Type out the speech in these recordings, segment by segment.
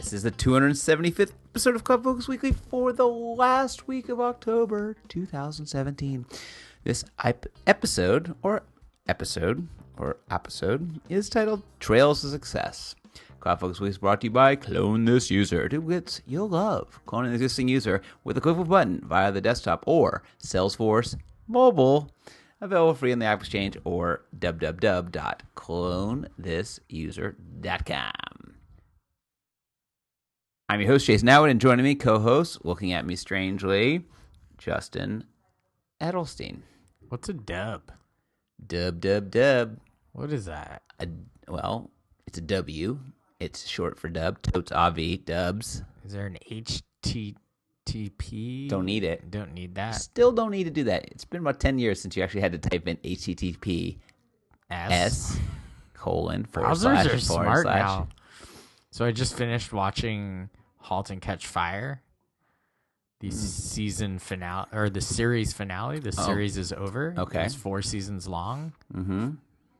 This is the 275th episode of CloudFocus Weekly for the last week of October 2017. This episode is titled Trails to Success. CloudFocus Weekly is brought to you by Clone This User. Do what you'll love. Clone an existing user with a click of a button via the desktop or Salesforce mobile. Available free on the App Exchange or www.clonethisuser.com. I'm your host, Jason Howard, and joining me, co-host, looking at me strangely, Justin Edelstein. What's a dub? Dub. What is that? Well, it's a W. It's short for dub. Totes AV, dubs. Is there an HTTP? Don't need it. Don't need that. Still don't need to do that. It's been about 10 years since you actually had to type in HTTP S:// Browsers are smart now. So I just finished watching *Halt and Catch Fire*. The season finale, or the series finale. The series is over. Okay. It's 4 seasons long. Mm-hmm.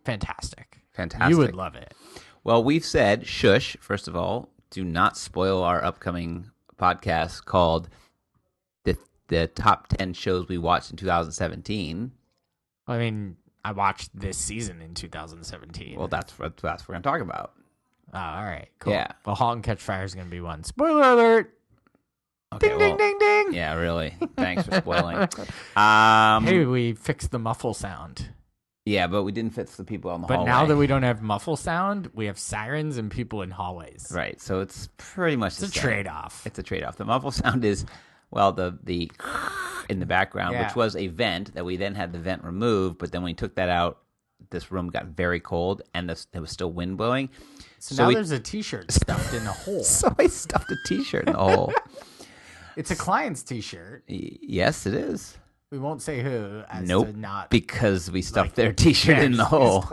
Fantastic. Fantastic. You would love it. Well, we've said, shush, first of all, do not spoil our upcoming podcast called the Top 10 Shows We Watched in 2017. I mean, I watched this season in 2017. Well, that's what we're going to talk about. Oh, all right, cool. Yeah. Well, *Halt and Catch Fire* is going to be one. Spoiler alert! Okay, Ding, ding, ding, ding! Yeah, really. Thanks for spoiling. Hey, we fixed the muffle sound. Yeah, but we didn't fix the people on the But hallway. now that we don't have muffle sound, we have sirens and people in hallways. Right, so it's pretty much It's a trade-off. It's a trade-off. The muffle sound is, well, the in the background, Yeah. which was a vent that we then had the vent removed, but then when we took that out, this room got very cold, and there was still wind blowing. So now there's a T-shirt stuffed in the hole. So I stuffed a T-shirt in the hole. It's a client's T-shirt. Yes, it is. We won't say who. Nope, to not because we stuffed their T-shirt in the hole.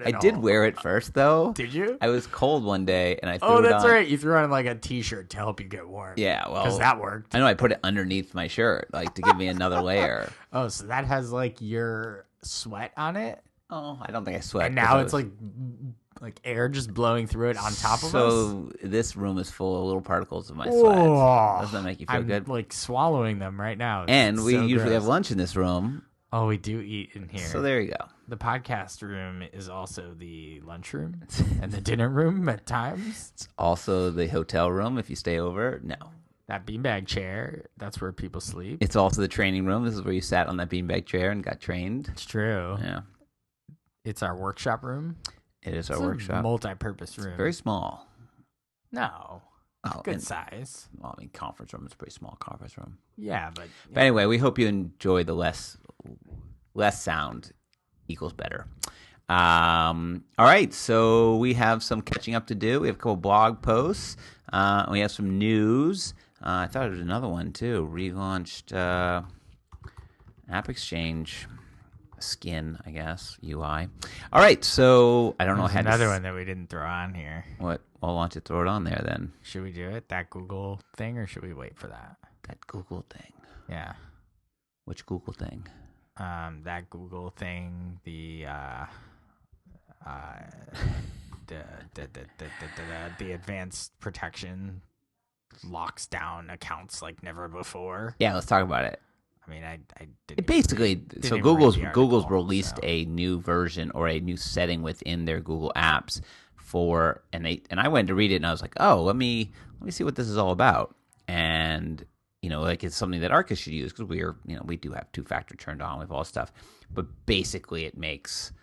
I did hole. wear it first, though. Did you? I was cold one day, and I threw it on. Oh, that's right. You threw on like a T-shirt to help you get warm. Yeah, well, because that worked. I know I put it underneath my shirt, like to give me another layer. Oh, so that has like your sweat on it? Oh, I don't think I sweat. And now it's like air just blowing through it on top of us? So this room is full of little particles of my sweat. Doesn't that make you feel I'm good? like swallowing them right now. And It's we so usually gross. have lunch in this room. Oh, we do eat in here. So there you go. The podcast room is also the lunchroom and the dinner room at times. It's also the hotel room if you stay over. No. That beanbag chair, that's where people sleep. It's also the training room. This is where you sat on that beanbag chair and got trained. It's true. Yeah. It's our workshop room. It is It's our a workshop. multi-purpose room. Very small. No. Oh, Good and- size. Well, I mean, conference room is a pretty small conference room. Yeah, but... But anyway, we hope you enjoy the less sound equals better. All right, so we have some catching up to do. We have a couple blog posts. We have some news. I thought there was another one too. Relaunched App Exchange skin, I guess, UI. All right, so I don't know. There's another one that we didn't throw on here. What? Well, why don't you throw it on there then? Should we do it? That Google thing, or should we wait for that? That Google thing. Yeah. Which Google thing? That Google thing, the advanced protection locks down accounts like never before. Yeah, let's talk about it. I mean, I didn't. It basically, didn't so even Google's read the article, released a new version or a new setting within their Google apps and I went to read it and I was like, oh, let me see what this is all about. And like it's something that Arkus should use because we do have 2-factor turned on with all stuff, but basically it makes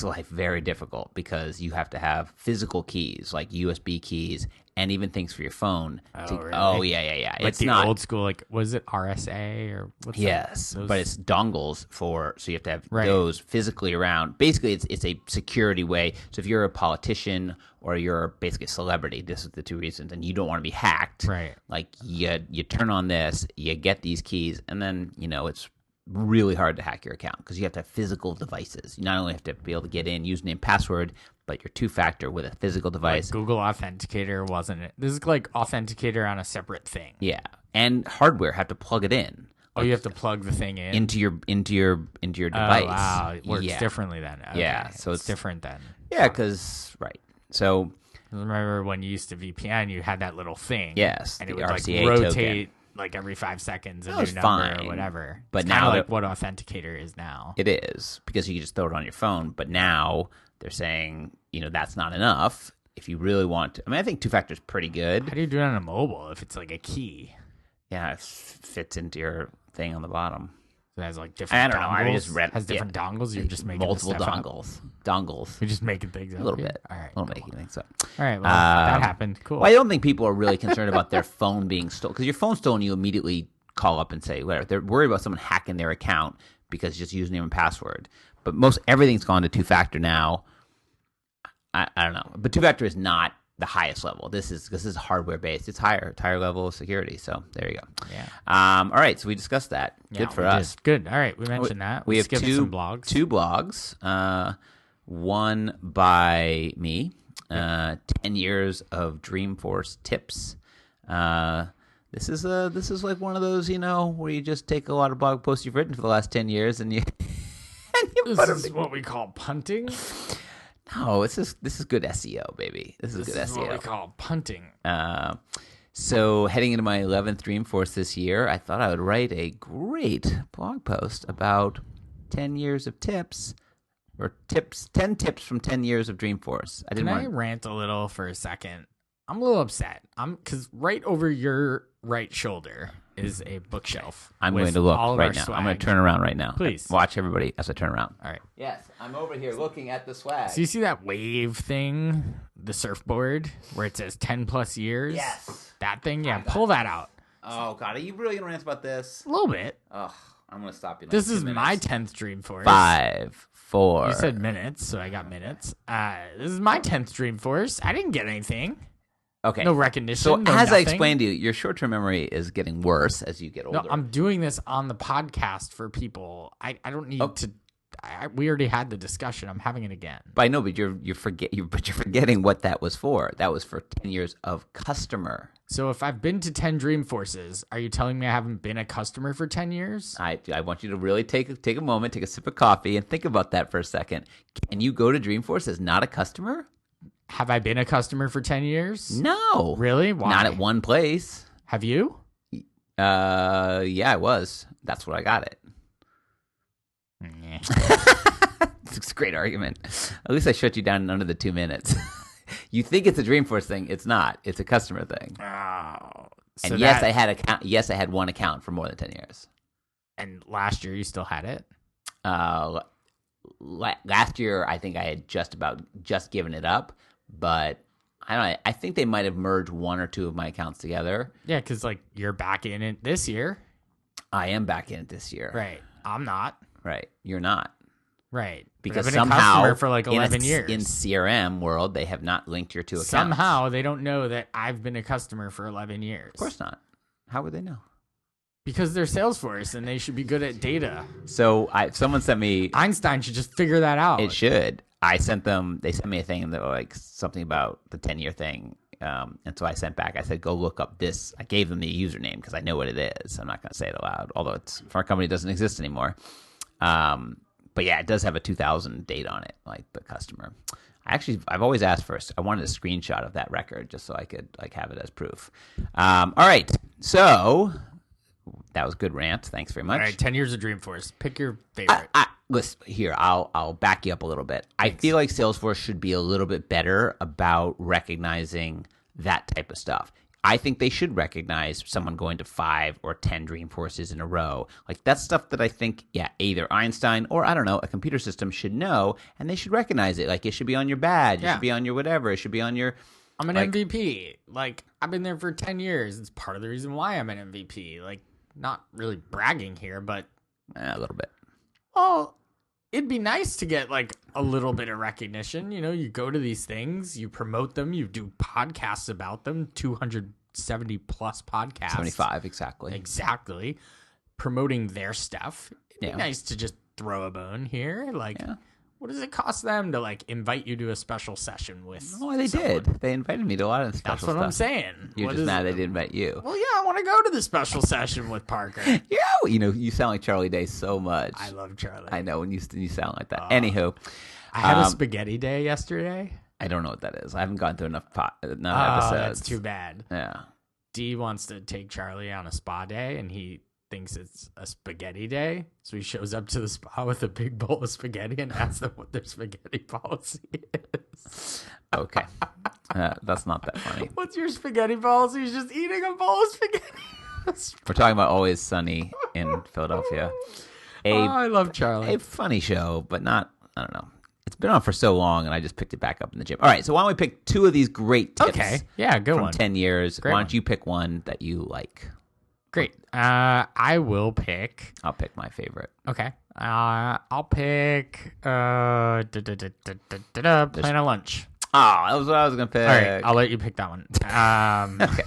life very difficult because you have to have physical keys like USB keys and even things for your phone. Really? Oh yeah. Like It's the not old school, like was it RSA or what's yes, that? but it's dongles so you have to have Right. those physically around. Basically, it's a security way. So if you're a politician or you're basically a celebrity, this is the two reasons, and you don't want to be hacked. Right. Like you turn on this, you get these keys, and then it's really hard to hack your account because you have to have physical devices. You not only have to be able to get in, username, password, but your 2-factor with a physical device. Like Google Authenticator wasn't it? This is like Authenticator on a separate thing. Yeah, and hardware have to plug it in. Oh, you have to plug the thing in into your device. Oh, wow, it works differently then. Okay. Yeah, so it's different then. Yeah, because right. So Remember when you used to VPN, you had that little thing. Yes, and it the would RCA rotate token. like every 5 seconds a That new was number fine, or whatever. but it's now like what Authenticator is now. It is, because you can just throw it on your phone. But now they're saying, that's not enough. If you really want to, I think two-factor is pretty good. How do you do it on a mobile if it's like a key? Yeah, it fits into your thing on the bottom. So it has like different dongles? I just read has different dongles? You're just making multiple dongles. Dongles. You're just making things up. A little here? bit. All right. A little making things up. All right. Well, that happened. Cool. Well, I don't think people are really concerned about their phone being stolen. Because your phone's stolen, you immediately call up and say whatever. They're worried about someone hacking their account because it's just username and password. But everything's gone to two-factor now. I don't know. But two-factor is not the highest level. This is hardware based. It's higher level of security. So there you go. Yeah. All right. So we discussed that. Good for us. Good. All right. We mentioned that. We have some blogs. Two blogs. One by me. 10 years of Dreamforce tips. This is like one of those, where you just take a lot of blog posts you've written for the last 10 years and you This is what we call punting. No, this is good SEO, baby. This is good SEO. This is what we call punting. So heading into my 11th Dreamforce this year, I thought I would write a great blog post about 10 years of tips, or 10 tips from 10 years of Dreamforce. Can I rant a little for a second? I'm a little upset. Because right over your right shoulder is a bookshelf. I'm going to look right now. Swag. I'm going to turn around right now. Please. Watch everybody as I turn around. All right. Yes, I'm over here looking at the swag. So you see that wave thing, the surfboard, where it says 10 plus years? Yes. That thing? Yeah, pull that out. Oh, God. Are you really going to rant about this? A little bit. Oh, I'm going to stop you. This is my 10th Dreamforce. 5, 4. You said minutes, so I got minutes. This is my 10th Dreamforce. I didn't get anything. Okay. No recognition. So no as nothing. I explained to you, your short-term memory is getting worse as you get older. No, I'm doing this on the podcast for people. I don't need to. We already had the discussion. I'm having it again. But I know, but you're forgetting what that was for. That was for 10 years of customer. So if I've been to 10 Dreamforces, are you telling me I haven't been a customer for 10 years? I want you to really take a moment, take a sip of coffee, and think about that for a second. Can you go to Dreamforce as not a customer? Have I been a customer for 10 years? No. Really? Why? Not at one place. Have you? Yeah, I was. That's where I got it. It's a great argument. At least I shut you down in under the 2 minutes. You think it's a Dreamforce thing. It's not. It's a customer thing. Oh. And yes, I had one account for more than 10 years. And last year you still had it? Last year, I think I had just given it up. But I don't know. I think they might have merged one or two of my accounts together. Yeah, because you're back in it this year. I am back in it this year. Right. I'm not. Right. You're not. Right. Because I've been somehow, a customer for 11 years. In CRM world, they have not linked your two accounts. Somehow, they don't know that I've been a customer for 11 years. Of course not. How would they know? Because they're Salesforce, and they should be good at data. So someone sent me... Einstein should just figure that out. It should. They sent me a thing that like something about the 10-year thing. And so I sent back, I said, go look up this. I gave them the username because I know what it is. I'm not going to say it aloud, although it's for our company, it doesn't exist anymore. But yeah, it does have a 2000 date on it, like the customer. I've always asked first. I wanted a screenshot of that record just so I could have it as proof. All right. So that was a good rant. Thanks very much. All right, 10 years of Dreamforce. Pick your favorite. Listen, here, I'll back you up a little bit. Thanks. I feel like Salesforce should be a little bit better about recognizing that type of stuff. I think they should recognize someone going to 5 or 10 Dreamforces in a row. Like, that's stuff that I think, either Einstein or, I don't know, a computer system should know, and they should recognize it. Like, it should be on your badge. It should be on your whatever. It should be on your... I'm an MVP. Like, I've been there for 10 years. It's part of the reason why I'm an MVP. Like, not really bragging here, but... A little bit. Well, it'd be nice to get, a little bit of recognition. You know, you go to these things, you promote them, you do podcasts about them, 270-plus podcasts. 75, exactly. Exactly. Promoting their stuff. It'd be nice to just throw a bone here. What does it cost them to, invite you to a special session with they someone? did. They invited me to a lot of the special stuff. That's what I'm saying. You're just mad they didn't invite you. Well, yeah, I want to go to the special session with Parker. You sound like Charlie Day so much. I love Charlie. I know when you sound like that. Anywho. I had a spaghetti day yesterday. I don't know what that is. I haven't gotten through enough episodes. That's too bad. Yeah. D wants to take Charlie on a spa day, and he thinks it's a spaghetti day. So he shows up to the spa with a big bowl of spaghetti and asks them what their spaghetti policy is. Okay. That's not that funny. What's your spaghetti policy? He's just eating a bowl of spaghetti. We're talking about Always Sunny in Philadelphia. I love Charlie. A funny show, but not, I don't know. It's been on for so long, and I just picked it back up in the gym. All right, so why don't we pick 2 of these great tips? Okay, yeah, good from one. 10 years. Great Why don't one. you pick one that you like? Great. I will pick. I'll pick my favorite. Okay. I'll pick. Plan a lunch. Oh, that was what I was gonna pick. All right, I'll let you pick that one. Okay.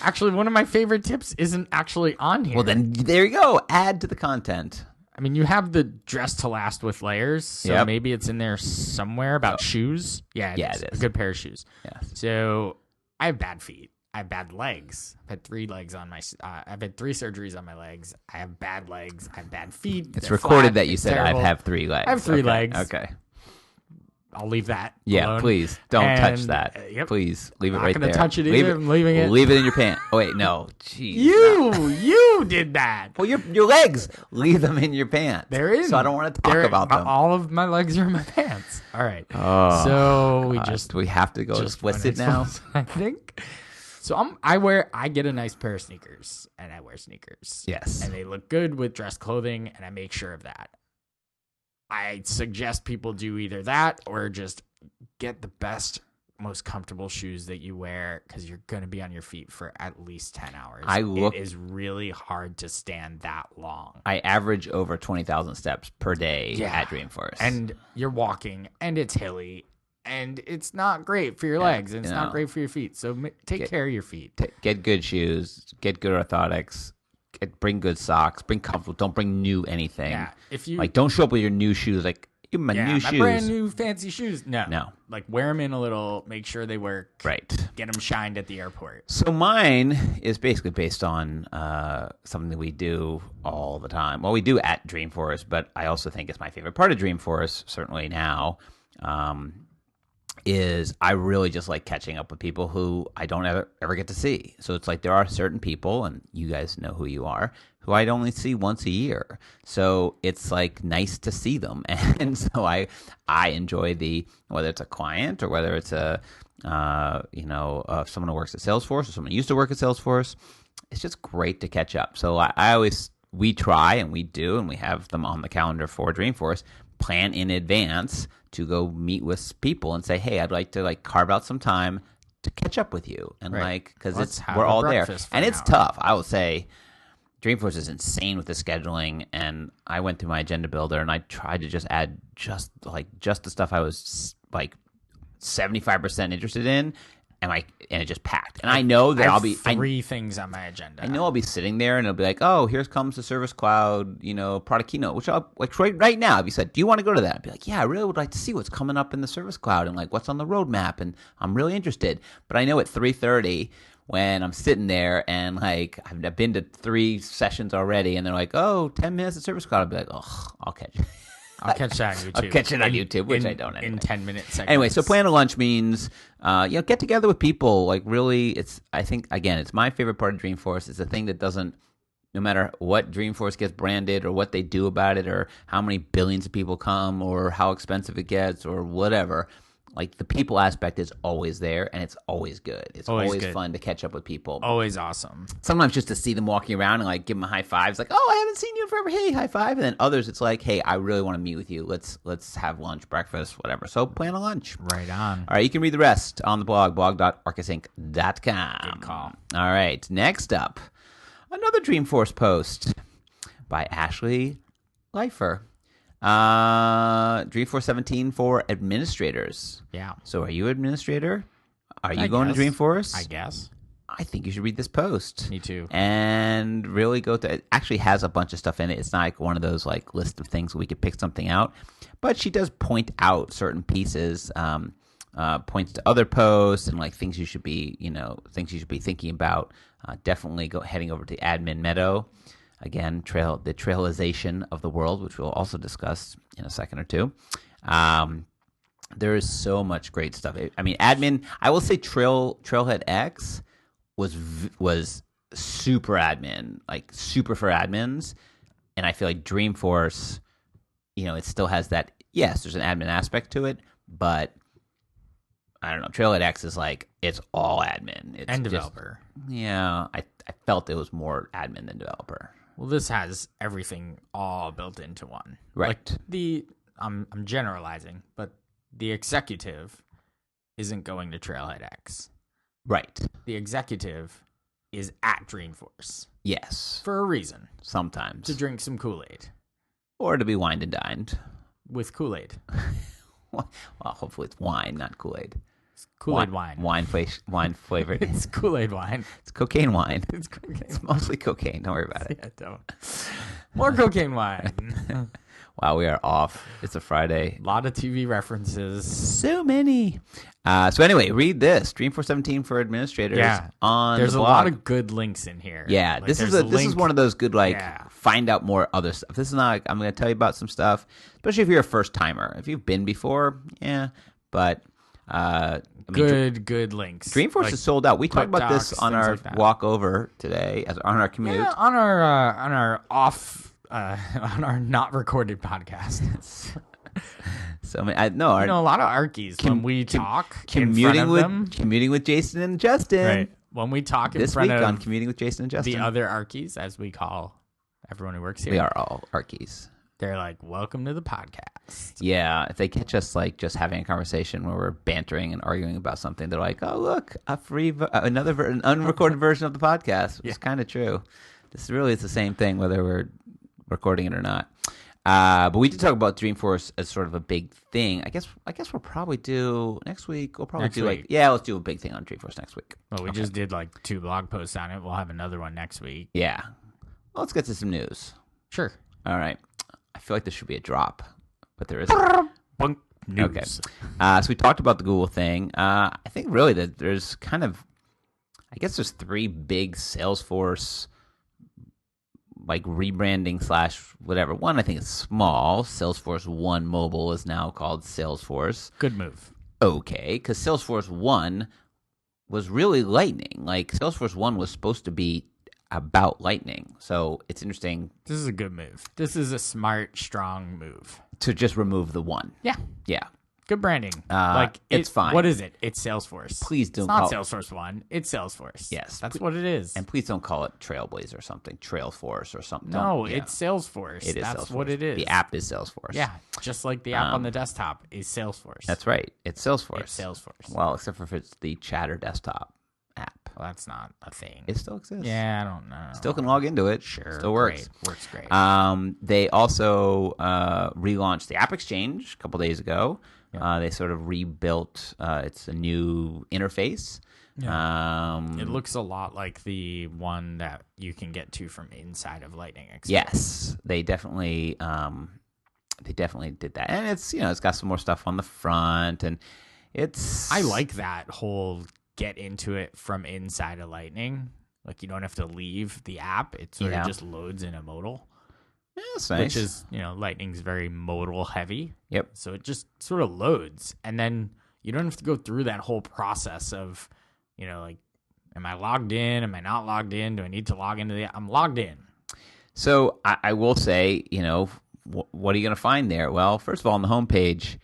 Actually, one of my favorite tips isn't actually on here. Well, then there you go. Add to the content. I mean, you have the dress to last with layers, so maybe it's in there somewhere about shoes. Yeah, it is. A good pair of shoes. Yes. So I have bad feet. I have bad legs. I've had 3 legs on my. I've had 3 surgeries on my legs. I have bad legs. I have bad feet. It's They're recorded flat. that you It's said terrible. I have 3 legs. I have 3 legs. Okay. I'll leave that. Yeah, alone. please don't touch And, that. Yep. Leave it Not right gonna there. touch it Leave either. I'm leaving it. Leave it in your pants. Oh wait, no. Jeez. You did that. Well, your legs. Leave them in your pants. They're in. So I don't want to talk about them. All of my legs are in my pants. All right. Oh, so we have to go explicit now. I think. So I get a nice pair of sneakers, and I wear sneakers. Yes. And they look good with dress clothing, and I make sure of that. I suggest people do either that or just get the best, most comfortable shoes that you wear, because you're going to be on your feet for at least 10 hours. It is really hard to stand that long. I average over 20,000 steps per day at Dreamforce. And you're walking, and it's hilly, and it's not great for your legs, and it's not great for your feet. So take care of your feet. Get good shoes. Get good orthotics. Bring good socks. Bring comfortable. Don't bring new anything. Yeah. If you don't show up with your new shoes. Like, give me my new shoes. Brand new fancy shoes. No. Like, wear them in a little. Make sure they work. Right. Get them shined at the airport. So mine is basically based on something that we do all the time. Well, we do at Dreamforce, but I also think it's my favorite part of Dreamforce, certainly now, is I really just like catching up with people who I don't ever get to see. So it's like there are certain people, and you guys know who you are, who I'd only see once a year. So it's like nice to see them. And so I enjoy whether it's a client or whether it's someone who works at Salesforce or someone who used to work at Salesforce. It's just great to catch up. So we try and we do, and we have them on the calendar for Dreamforce, plan in advance to go meet with people and say, hey, I'd like to carve out some time to catch up with you. And because we're all there. And it's tough. I will say Dreamforce is insane with the scheduling, and I went through my agenda builder and I tried to just add just the stuff I was 75% interested in, and it just packed. And I know that I'll be 3 things on my agenda. I know I'll be sitting there and it'll be like, oh, here comes the Service Cloud, product keynote, which I'll right now. If you said, do you want to go to that? I'd be like, yeah, I really would like to see what's coming up in the Service Cloud and what's on the roadmap, and I'm really interested. But I know at 3:30 when I'm sitting there and I've been to 3 sessions already, and they're like, oh, 10 minutes of Service Cloud, I'll be like, oh, I'll catch it. I'll catch that on YouTube. I'll catch it on YouTube, which I don't anyway. In 10-minute segments. Anyway, so plan a lunch means, get together with people. I think, again, it's my favorite part of Dreamforce. It's the thing that doesn't, no matter what Dreamforce gets branded or what they do about it or how many billions of people come or how expensive it gets or whatever, the people aspect is always there, and it's always good. It's always fun to catch up with people. Always awesome. Sometimes just to see them walking around and give them a high five. It's like, oh, I haven't seen you in forever. Hey, high five. And then others, it's like, hey, I really want to meet with you. Let's have lunch, breakfast, whatever. So plan a lunch. Right on. All right, you can read the rest on the blog.arkusinc.com. Good call. All right, next up, another Dreamforce post by Ashley Leifer. Dreamforce 17 for administrators. Yeah. So are you an administrator? Are you going to Dreamforce? I guess. I think you should read this post. Me too. And really go through it. Actually has a bunch of stuff in it. It's not one of those list of things where we could pick something out. But she does point out certain pieces, points to other posts and things you should be, thinking about. Definitely heading over to Admin Meadow. Again, the trailization of the world, which we'll also discuss in a second or two. There is so much great stuff. I mean, admin. I will say Trailhead X was super admin, like super for admins, and I feel like Dreamforce, it still has that. Yes, there's an admin aspect to it, but I don't know. Trailhead X is like it's all admin. It's and developer. I felt it was more admin than developer. Well, this has everything all built into one. Right. Like I'm generalizing, but the executive isn't going to Trailhead X. Right. The executive is at Dreamforce. Yes. For a reason. Sometimes. To drink some Kool-Aid. Or to be wined and dined. With Kool-Aid. Well, hopefully it's wine, not Kool-Aid. It's Kool-Aid wine. Wine flavored. It's Kool-Aid wine. It's cocaine wine. It's cocaine. It's mostly cocaine. Don't worry about it. Yeah, don't. More cocaine wine. Wow, we are off. It's a Friday. A lot of TV references. So many. So anyway, read this. Dreamforce 17 for administrators. Yeah. There's a lot of good links in here. Yeah, like, this is one of those good find out more other stuff. This is not like I'm going to tell you about some stuff, especially if you're a first timer. If you've been before, yeah, but good links. Dreamforce is sold out. We talked about this on our walk over today, on our commute. Yeah, on our on our not recorded podcast. So a lot of Arkies when we talk commuting with Jason and Justin. Right. When we talk in this front week of on commuting with Jason and Justin, the other Arkies, as we call everyone who works here, we are all Arkies. They're like, "Welcome to the podcast." Yeah, if they catch us like just having a conversation where we're bantering and arguing about something, they're like, "Oh, look, an unrecorded version of the podcast." It's kind of true. This really is the same thing whether we're recording it or not. But we did talk about Dreamforce as sort of a big thing. I guess we'll probably do next week. We'll probably let's do a big thing on Dreamforce next week. Well, we just did like 2 blog posts on it. We'll have another one next week. Yeah. Well, let's get to some news. Sure. All right. I feel like there should be a drop, but there isn't. News. Okay. So we talked about the Google thing. I think really that there's there's 3 big Salesforce like rebranding / whatever. One, I think it's small. Salesforce 1 Mobile is now called Salesforce. Good move. Okay, because Salesforce 1 was really Lightning. Like Salesforce 1 was supposed to be about Lightning. So it's interesting. This is a good move. This is a smart, strong move. To just remove the 1. Yeah. Yeah. Good branding. It's fine. What is it? It's Salesforce. Please don't call it. It's not Salesforce 1. It's Salesforce. Yes. That's what it is. And please don't call it Trailblazer or something. Trailforce or something. No, it's Salesforce. It is That's Salesforce. What it is. The app is Salesforce. Yeah. Just like the app on the desktop is Salesforce. That's right. It's Salesforce. It's Salesforce. Well, except for if it's the Chatter desktop app. Well, that's not a thing. It still exists. Yeah, I don't know. Still can log into it. Sure. Still works. Great. Works great. They also relaunched the App Exchange a couple days ago. Yeah. They sort of rebuilt. It's a new interface. Yeah. It looks a lot like the one that you can get to from inside of Lightning Express. Yes, they definitely did that, and it's got some more stuff on the front, and I like that whole get into it from inside of Lightning. Like you don't have to leave the app; it sort of just loads in a modal. Yeah, that's nice. Which is, Lightning's very modal heavy. Yep. So it just sort of loads. And then you don't have to go through that whole process of, am I logged in? Am I not logged in? Do I need to log into I'm logged in. So I will say, what are you going to find there? Well, first of all, on the homepage,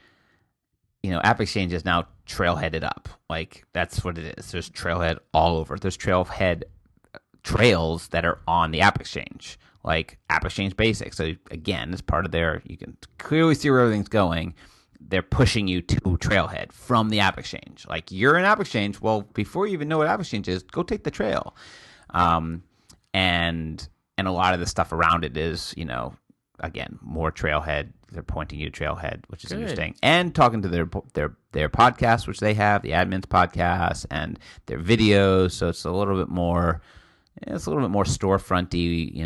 App Exchange is now trailheaded up. Like, that's what it is. There's trailhead all over. There's trailhead trails that are on the App Exchange. Like App Exchange Basics. So again, as part of you can clearly see where everything's going. They're pushing you to Trailhead from the App Exchange. Like you're in App Exchange. Well, before you even know what App Exchange is, go take the trail. And a lot of the stuff around it is, again, more Trailhead. They're pointing you to Trailhead, which is interesting. And talking to their podcasts, which they have, the admins podcast, and their videos. So it's a little bit more. It's a little bit more storefronty,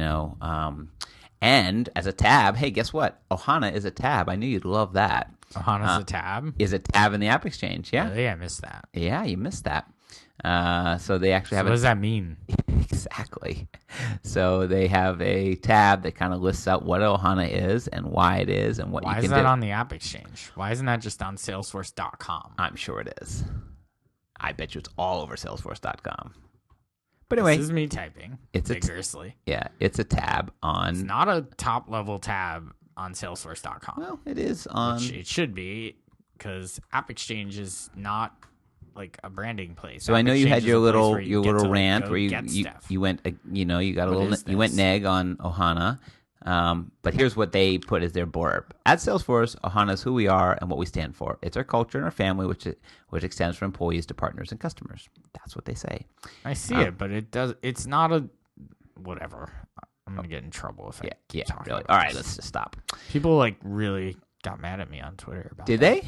and as a tab, hey, guess what? Ohana is a tab. I knew you'd love that. Ohana's a tab? Is a tab in the App Exchange, yeah. Yeah, I missed that. Yeah, you missed that. So they actually have. What does that mean? Exactly. So they have a tab that kind of lists out what Ohana is and why it is and what you can do. Why is that on the App Exchange? Why isn't that just on Salesforce.com? I'm sure it is. I bet you it's all over Salesforce.com. But anyway, this is me typing vigorously. It's a tab on. It's not a top level tab on Salesforce.com. Well, it is on. It should be, because App Exchange is not like a branding place. So App I know you had your little rant where you went you got a little you went neg on Ohana. But here's what they put as their blurb. At Salesforce, Ohana is who we are and what we stand for. It's our culture and our family, which extends from employees to partners and customers. That's what they say. I see it, but it's not a whatever. I'm gonna get in trouble if I keep talking. Really. All right, let's just stop. People really got mad at me on Twitter about. Did they?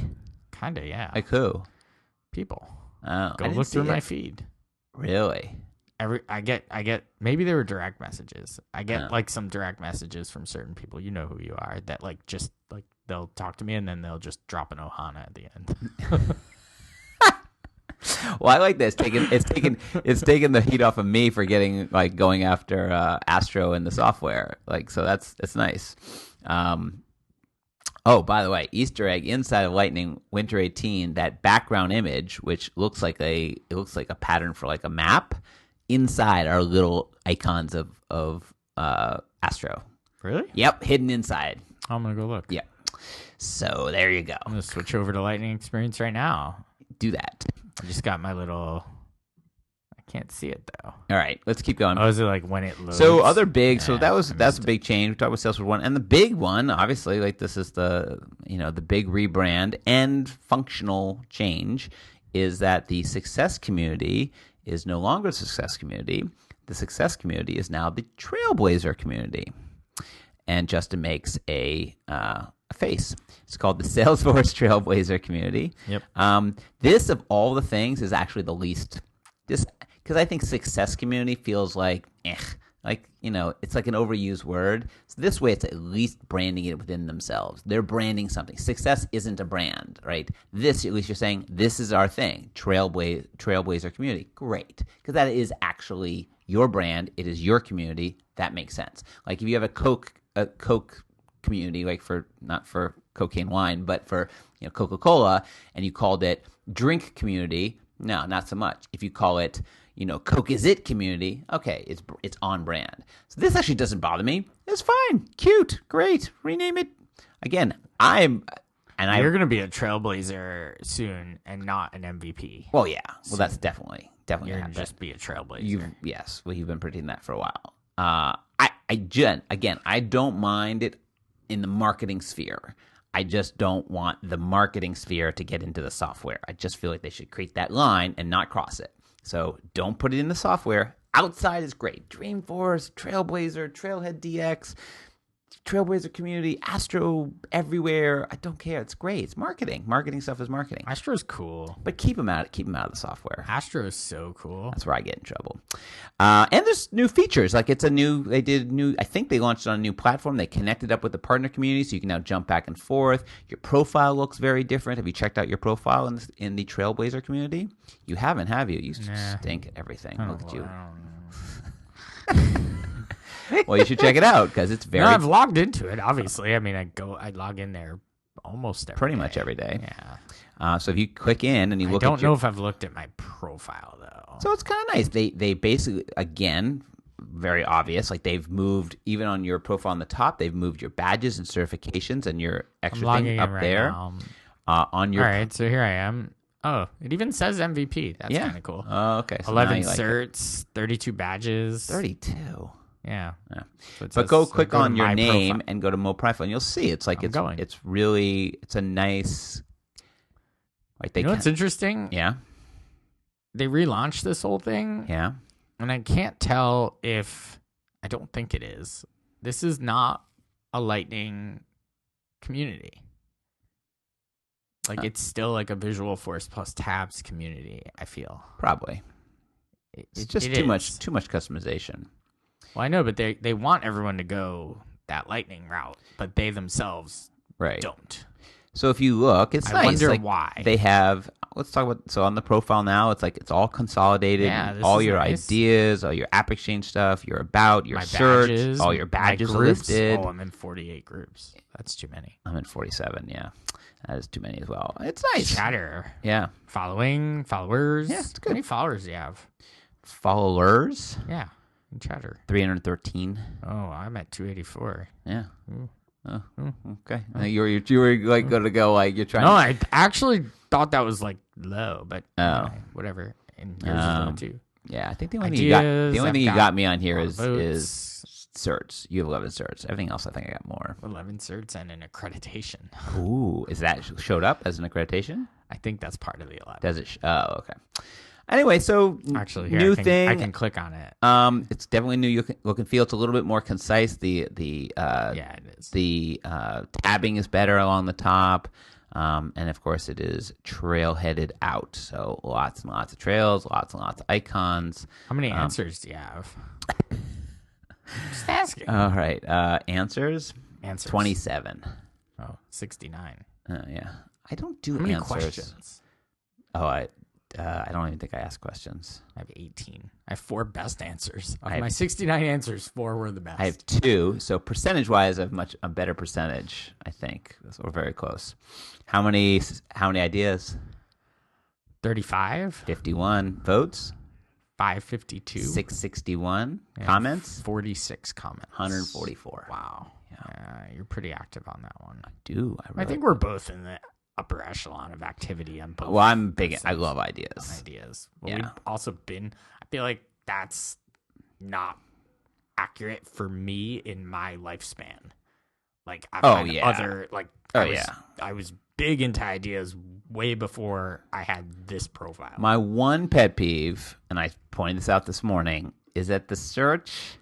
Kinda, yeah. Like who? People. Oh, go look through my feed. Really? I get maybe there were direct messages. I get like some direct messages from certain people, you know who you are, that just they'll talk to me and then they'll just drop an Ohana at the end. Well, I like this. It's taken the heat off of me for going after Astro in the software. So that's nice. Oh, by the way, Easter egg inside of Lightning Winter 18, that background image, which looks like a pattern for like a map, inside are little icons of Astro. Really? Yep, hidden inside. I'm gonna go look. Yep. So there you go. I'm gonna switch over to Lightning Experience right now. Do that. I just got my little. I can't see it though. All right, let's keep going. Oh, is it like when it loads? So other big. So that's a big change. We talked about Salesforce 1, and the big one, obviously, this is the big rebrand and functional change, is that the success community is no longer a success community. The success community is now the Trailblazer community, and Justin makes a face. It's called the Salesforce Trailblazer community. Yep. This of all the things is actually the least. Because I think success community feels like, it's like an overused word. So this way, it's at least branding it within themselves. They're branding something. Success isn't a brand, right? This, at least you're saying, this is our thing, Trailblazer community. Great. Because that is actually your brand. It is your community. That makes sense. Like if you have a Coke community, not for cocaine wine, but for Coca-Cola, and you called it drink community, no, not so much. If you call it Coke is it community, okay, it's on brand. So this actually doesn't bother me. It's fine, cute, great. Rename it. Again, you're going to be a Trailblazer soon and not an MVP. Well, yeah. Well, that's definitely you're going to just be a Trailblazer. You've been predicting that for a while. I don't mind it in the marketing sphere. I just don't want the marketing sphere to get into the software. I just feel like they should create that line and not cross it. So don't put it in the software. Outside is great. Dreamforce, Trailblazer, Trailhead DX, Trailblazer community, Astro everywhere. I don't care. It's great. It's marketing. Marketing stuff is marketing. Astro's cool. But keep them out of the software. Astro is so cool. That's where I get in trouble. And there's new features. I think they launched it on a new platform. They connected up with the partner community, so you can now jump back and forth. Your profile looks very different. Have you checked out your profile in the Trailblazer community? You haven't, have you? You stink at everything. Look at you. Well, you should check it out because it's very. No, I've logged into it. Obviously, I mean, I log in there almost pretty much every day. Yeah. So if you click in and you look, I don't know if I've looked at my profile though. So it's kind of nice. They basically, again, very obvious. Like they've moved even on your profile on the top. They've moved your badges and certifications and your extra thing up there. On your. All right. So here I am. Oh, it even says MVP. That's kind of cool. Oh, okay. So 11 certs, 32 badges. 32. Yeah. So but go click on your name and go to Mo Profile, and you'll see it's a nice. Like what's interesting? Yeah. They relaunched this whole thing. Yeah. And I can't tell if I don't think it is. This is not a Lightning community. Like it's still like a Visual Force plus Tabs community, I feel. Probably. It's just too much customization. Well, I know, but they want everyone to go that Lightning route, but they themselves don't. So if you look, it's nice. I wonder why. They have, let's talk about. So on the profile now, it's like it's all consolidated. Yeah, all your nice. ideas, all your App Exchange stuff, your about, your my search, badges, all your badges are groups. listed. Oh, I'm in 48 groups. That's too many. I'm in 47. Yeah, that is too many as well. It's nice. Chatter. Yeah. Followers. Yeah, it's good. How many followers do you have? Followers. Yeah, in Chatter. 313. Oh, I'm at 284. Yeah. Ooh. Oh, okay. You were like going to go like you're trying. No, I actually thought that was like low, but whatever. And yours is low too. Yeah, I think the only thing you got me on here is certs. You have 11 certs. Everything else, I think I got more. 11 certs and an accreditation. Ooh, is that showed up as an accreditation? I think that's part of the 11. Does it? Oh, okay. Anyway, so actually, here, new thing. I can click on it. It's definitely new look and feel. It's a little bit more concise. It is. The tabbing is better along the top, and of course, it is trail headed out. So lots and lots of trails, lots and lots of icons. How many answers do you have? Just asking. All right, answers. 27. Oh, 69. Yeah, I don't do How many answers. questions? Oh, I don't even think I asked questions. I have 18. I have 4 best answers. Of my 69 answers, 4 were the best. I have 2. So percentage-wise, I have a better percentage, I think. So we're very close. How many ideas? 35. 51 votes. 552. 661 comments. 46 comments. 144. Wow. Yeah, you're pretty active on that one. I think we're both in the upper echelon of activity on both. Well, I'm big. I love ideas. Well, we've also been. I feel like that's not accurate for me in my lifespan. Like, I was big into ideas way before I had this profile. My one pet peeve, and I pointed this out this morning, is that the search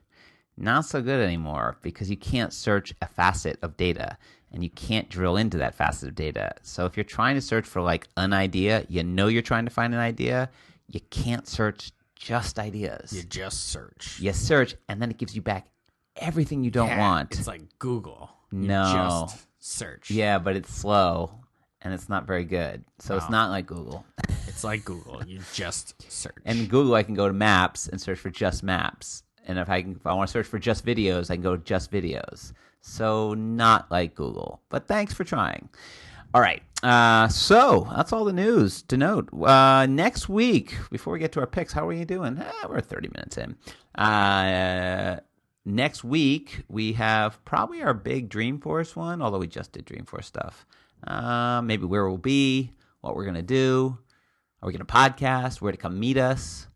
not so good anymore because you can't search a facet of data. And you can't drill into that facet of data. So if you're trying to search for like an idea, you're trying to find an idea, you can't search just ideas. You just search. You search, and then it gives you back everything you don't want. It's like Google. No. You just search. Yeah, but it's slow, and it's not very good. So it's not like Google. It's like Google. You just search. And Google, I can go to Maps and search for just maps. And if I want to search for just videos, I can go to just videos. So not like Google, but thanks for trying. All right, so that's all the news to note. Next week, before we get to our picks, how are you doing? We're 30 minutes in. Next week, we have probably our big Dreamforce one, although we just did Dreamforce stuff. Maybe where we'll be, what we're going to do. Are we going to podcast? Where to come meet us?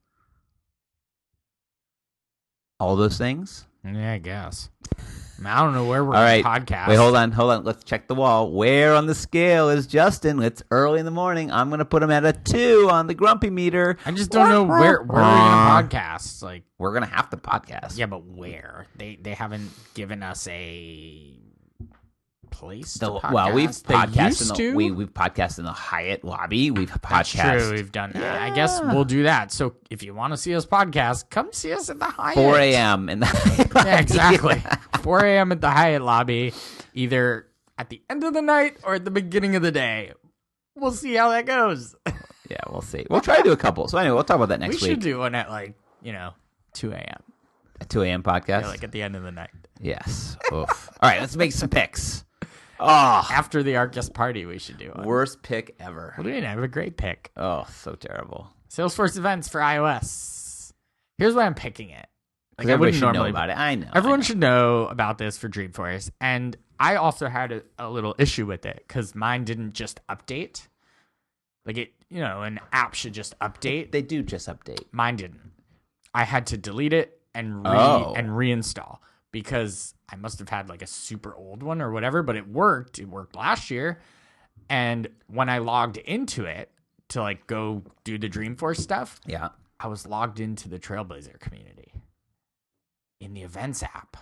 All those things? Yeah, I guess. I don't know where we're going to podcast. Wait, hold on. Let's check the wall. Where on the scale is Justin? It's early in the morning. I'm going to put him at a 2 on the grumpy meter. I just don't know where we're going to podcast. Like, we're going to have to podcast. Yeah, but where? They haven't given us a place to podcast. Well, we've podcasted we've podcasted in the Hyatt lobby. We've podcasted. That's true. We've done. Yeah. I guess we'll do that. So if you want to see us podcast, come see us at the Hyatt. 4 a.m. in the Hyatt lobby. Yeah, exactly. 4 a.m. at the Hyatt lobby, either at the end of the night or at the beginning of the day. We'll see how that goes. Yeah, we'll see. We'll try to do a couple. So anyway, we'll talk about that next week. We should do one at 2 a.m. A 2 a.m. podcast? Yeah, at the end of the night. Yes. Oof. All right, let's make some picks. Oh, after the Arkus party, we should do one. Worst pick ever. We didn't have a great pick. Oh, so terrible. Salesforce events for iOS. Here's why I'm picking it. Like, everybody should know about it. I know. Everyone should know about this for Dreamforce. And I also had a little issue with it because mine didn't just update. Like an app should just update. They do just update. Mine didn't. I had to delete it and reinstall because I must have had a super old one or whatever, but it worked. It worked last year. And when I logged into it to go do the Dreamforce stuff, I was logged into the Trailblazer community in the events app.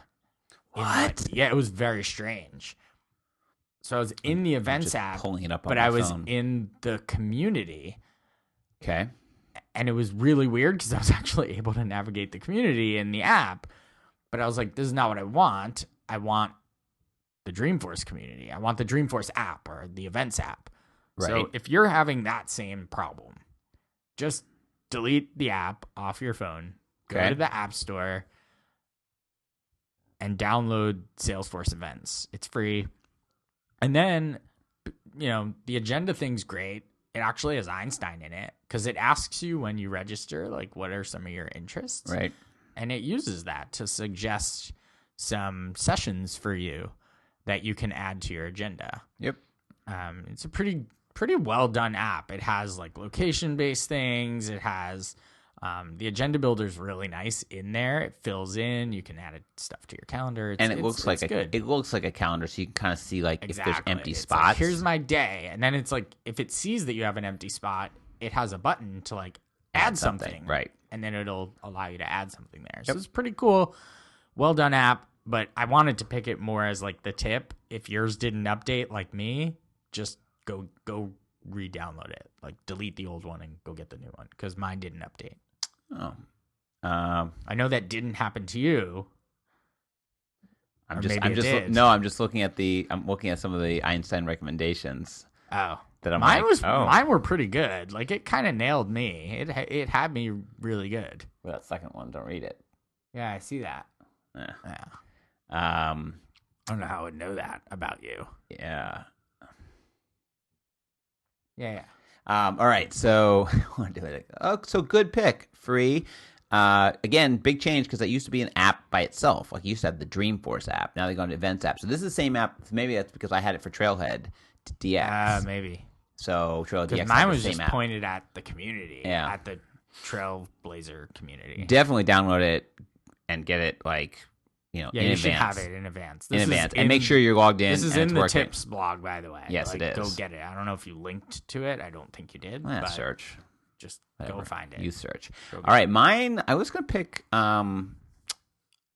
What? It was very strange. So I was in the events app, pulling it up on but my I was phone. in the community. Okay. And it was really weird because I was actually able to navigate the community in the app. But I was like, this is not what I want. I want the Dreamforce community. I want the Dreamforce app or the events app. Right. So if you're having that same problem, just delete the app off your phone, go to the App Store, and download Salesforce Events. It's free. And then, the agenda thing's great. It actually has Einstein in it because it asks you when you register, like, what are some of your interests? Right. And it uses that to suggest some sessions for you that you can add to your agenda. Yep. It's a pretty well done app. It has like location based things. It has the agenda builder's really nice in there. It fills in. You can add stuff to your calendar. It looks like a calendar, so you can kind of see like if there's empty spots. Like, here's my day, and then it's like if it sees that you have an empty spot, it has a button to like add something. Right. And then it'll allow you to add something there. So it's pretty cool. Well done app. But I wanted to pick it more as like the tip. If yours didn't update like me, just go re-download it. Like delete the old one and go get the new one because mine didn't update. Oh, I know that didn't happen to you. I'm just looking at some of the Einstein recommendations. Oh, that mine were pretty good. Like it kind of nailed me. It had me really good. Well, that second one, don't read it. Yeah, I see that. Yeah. I don't know how I would know that about you. Yeah. Yeah. All right. So, so good pick. Free. Again, big change because it used to be an app by itself. Like you used to have the Dreamforce app. Now they go to Events app. So this is the same app. Maybe that's because I had it for Trailhead DX. Maybe. So Trailhead DX. Mine was just pointed at the community. Yeah. At the Trailblazer community. Definitely download it and get it in you advance. Should have it in advance. And make sure you're logged in. This is in the tips blog, by the way. Yes, it is. Go get it. I don't know if you linked to it. I don't think you did. But search. Just go find it. You search. All right, mine. I was gonna pick. I'm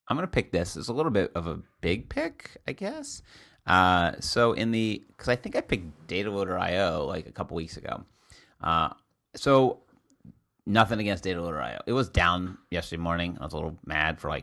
gonna pick this. It's a little bit of a big pick, I guess. So because I think I picked DataLoader.io like a couple weeks ago. So nothing against DataLoader.io. It was down yesterday morning. I was a little mad for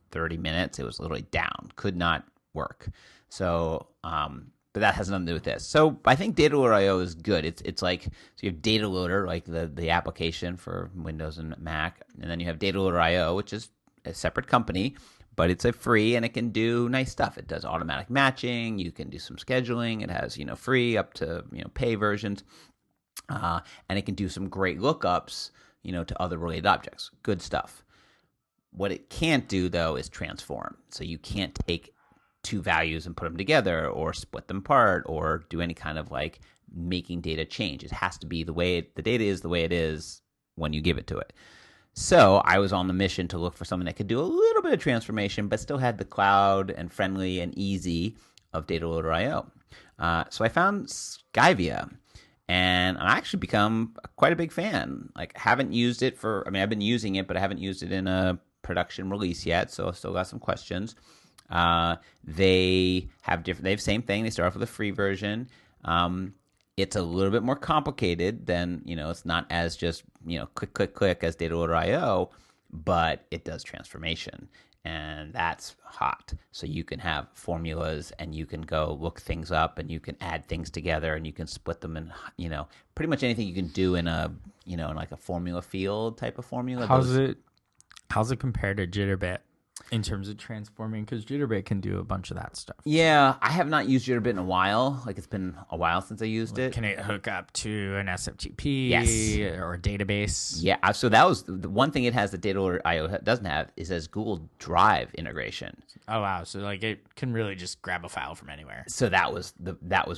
30 minutes. It was literally down. Could not work. So, but that has nothing to do with this. So I think DataLoader.io is good. It's like, so you have DataLoader, like the application for Windows and Mac, and then you have DataLoader.io, which is a separate company, but it's a free and it can do nice stuff. It does automatic matching. You can do some scheduling. It has, free up to, pay versions. And it can do some great lookups, to other related objects. Good stuff. What it can't do, though, is transform. So you can't take two values and put them together or split them apart or do any kind of making data change. It has to be the data is the way it is when you give it to it. So I was on the mission to look for something that could do a little bit of transformation, but still had the cloud and friendly and easy of DataLoader.io. So I found Skyvia. And I actually become quite a big fan. Haven't used it I've been using it, but I haven't used it in a production release yet, so I've still got some questions. They have same thing. They start off with a free version. It's a little bit more complicated than, it's not as just, click as DataLoader.io, but it does transformation. And that's hot. So you can have formulas and you can go look things up and you can add things together and you can split them in, pretty much anything you can do in a, in a formula field type of formula. How's it compared to Jitterbit in terms of transforming? Because Jitterbit can do a bunch of that stuff. Yeah, I have not used Jitterbit in a while. It's been a while since I used it. Can it hook up to an SFTP or a database? Yeah, so that was the one thing it has that DataLoader.io doesn't have is as Google Drive integration. Oh wow! So it can really just grab a file from anywhere. So that was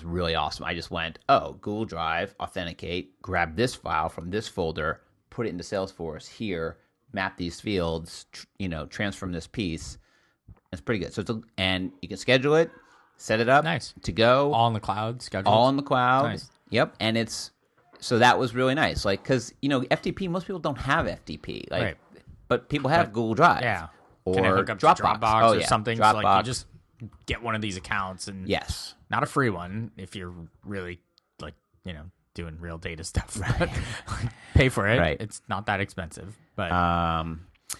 really awesome. I just went, Google Drive, authenticate, grab this file from this folder, put it into Salesforce here. Map these fields, transform this piece. It's pretty good. So and you can schedule it, set it up, nice to go all in the cloud. Scheduled. All in the cloud. Nice. Yep. And so that was really nice. Because FTP, most people don't have FTP. Right. But people have Google Drive. Yeah. Or can it hook up Dropbox, or something? Dropbox. So you just get one of these accounts and yes, not a free one if you're really doing real data stuff. Right. Pay for it. Right. It's not that expensive. But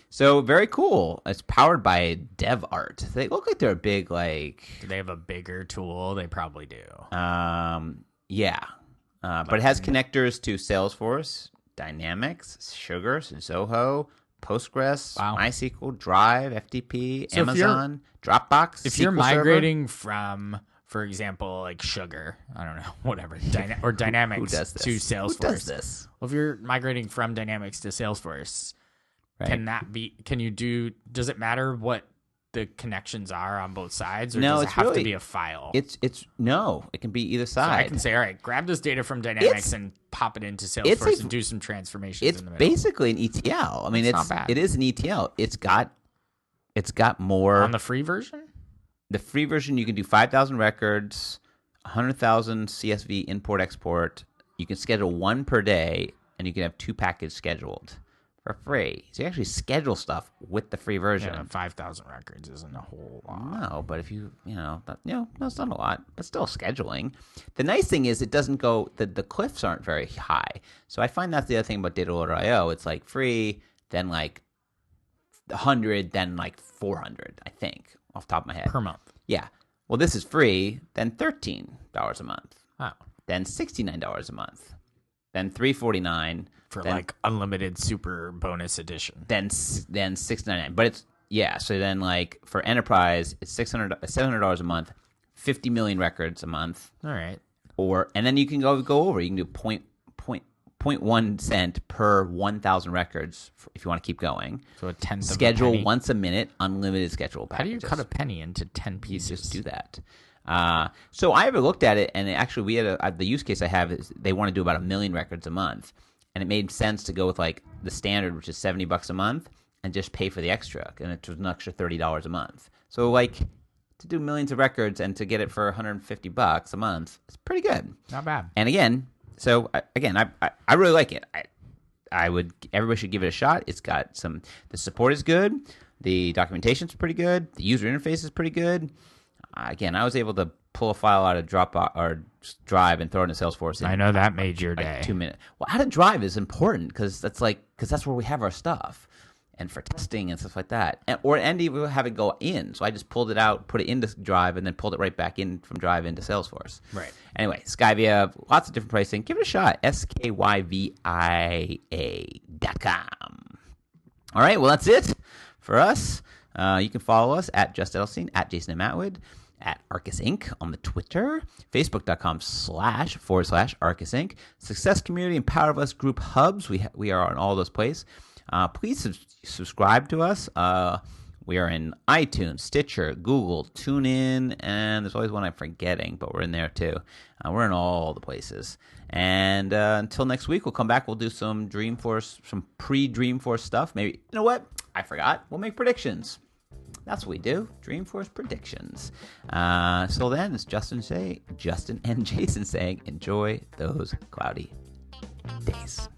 so very cool. It's powered by DevArt. They look like they're a big Do they have a bigger tool? They probably do. Yeah. But it has connectors to Salesforce, Dynamics, Sugar, Zoho, Postgres, MySQL, Drive, FTP, so Amazon, Dropbox. If you're migrating from, for example, like Sugar, I don't know, whatever, or Dynamics to Salesforce. Who does this? Well, if you're migrating from Dynamics to Salesforce, does it matter what the connections are on both sides, or does it have to be a file? No, it can be either side. So I can say, all right, grab this data from Dynamics and pop it into Salesforce and do some transformations in the middle. It's basically an ETL. I mean, it's not bad. It is an ETL. It's got more on the free version. The free version, you can do 5,000 records, 100,000 CSV import export. You can schedule one per day, and you can have 2 packages scheduled for free. So you actually schedule stuff with the free version. 5,000 records isn't a whole lot. No, but if that's not a lot, but still scheduling. The nice thing is it doesn't go, the cliffs aren't very high. So I find that's the other thing about DataLoader.io. It's like free, then like 100, then like 400, I think, off the top of my head. Per month. Yeah. Well, this is free, then $13 a month. Oh. Then $69 a month. Then $349 for like unlimited super bonus edition. Then $699. But it's so then like for enterprise, it's $700 a month, 50 million records a month. All right. And then you can go over. You can do 0.1 cent per 1,000 records if you want to keep going. So a tenth schedule of a penny. once a minute, unlimited schedule packages. How do you cut a penny into 10 pieces? You just do that. So I ever looked at it, and actually we had the use case I have is they want to do about 1 million records a month, and it made sense to go with like the standard, which is $70 a month, and just pay for the extra, and it was an extra $30 a month. So like to do millions of records and to get it for $150 a month, it's pretty good. Not bad. And again, I really like it. Everybody should give it a shot. It's got the support is good, the documentation's pretty good, the user interface is pretty good. Again, I was able to pull a file out of Dropbox or Drive and throw it into Salesforce. I know that made your day. 2 minutes. Well, out of Drive is important because that's where we have our stuff, and for testing and stuff like that. And even have it go in. So I just pulled it out, put it into Drive, and then pulled it right back in from Drive into Salesforce. Right. Anyway, Skyvia, lots of different pricing. Give it a shot. SKYVIA.com. All right. Well, that's it for us. You can follow us at Just Edelstein, at Jason and Matwood, at Arkus Inc. on the Twitter, Facebook.com//Arkus Inc. Success Community and Power of Us group hubs. We are on all those places. Please subscribe to us. We are in iTunes, Stitcher, Google, TuneIn, and there's always one I'm forgetting, but we're in there too. We're in all the places. And until next week, we'll come back. We'll do some Dreamforce, some pre-Dreamforce stuff. Maybe, you know what? I forgot. We'll make predictions. That's what we do. Dreamforce predictions. So then, it's Justin and Jason saying, enjoy those cloudy days.